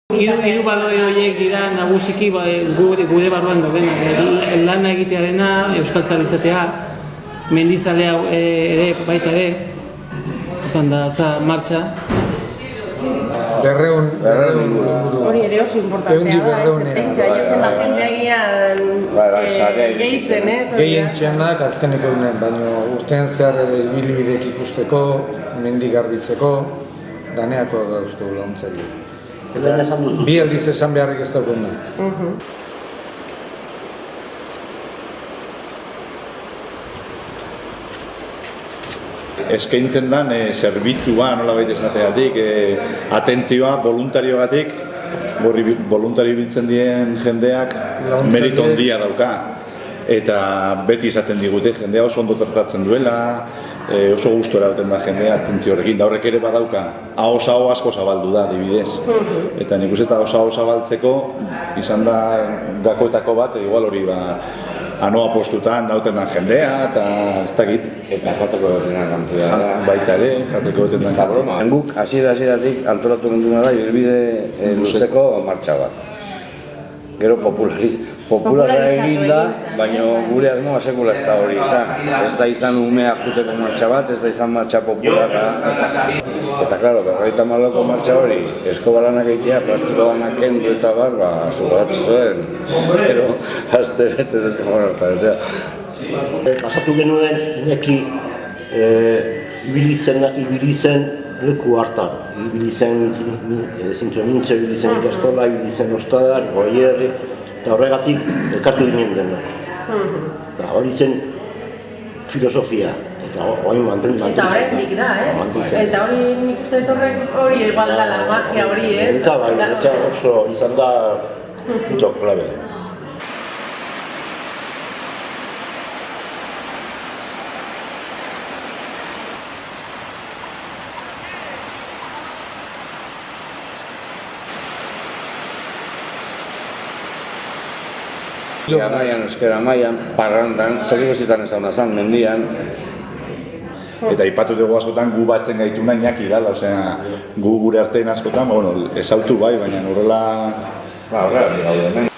Hiru balore horiek dira nagusiki gure barruan dauden lana egitearena, euskaltzale izatea, mendizalea ere baita ere, hortan da atza martxa. Berreun hori ere oso importantea da, ez pentsa jazen jendeagian gehitzen, ez? Gehien txenak azkeneko unen, baina urtean zehar ere ibilbideek ikusteko, mendi garbitzeko, daneako dauzko launtzari. Bi aldiz esan beharrik ez daukuna. Eskaintzen den zerbitzua, nolabait esateagatik, atentzioa, voluntariogatik, voluntario biltzen dien jendeak merito handia dauka. Eta beti izaten digute, jendea oso ondo tratatzen duela, oso gustu erauten da jendea atentzio horrekin, da horrek ere badauka, aho asko zabaldu da, adibidez. Eta nik uste eta aho zabaltzeko izan da gakoetako bat, igual hori anoa postutan dauten da jendea, eta ez dakit. Eta jateko dutena kantua da. Baita ere, jateko duten da broma. Guk hasieratik antolatu genduna da, ibilbide luzeko martxa bat. Gero popularra egin da, baina gure asmoa sekula ez da hori izan. Ez da izan umea juteko martxa bat, ez da izan martxa popularra. Eta, klaro, 54ko martxa hori, eskobalanak egitea, plastiko danak kendu eta bar, zugaratzi zuen. Gero, azte bete dezkoan harta. Pasatu genuen neki ibili zen leku hartan. Ibili zen zintzo mintze, ibili zen ikastola, ibili zen ostadar, goierri, eta horregatik elkartu ginen dena. Eta hori zen filosofia, eta hori mantentzen. Eta horrendik da, ez? Eta hori nik uste dut hori baldala, magia hori, ez? Eta oso izan da punto klabe. Garaian, euskera mailan, parrandan, toki guztietan ez dauna zan, mendian. Eta aipatu dugu askotan gu batzen gaituna Iñaki dala, osea, gu gure artean askotan, ezautu bai, baina horrela... Horrela, gaude hemen.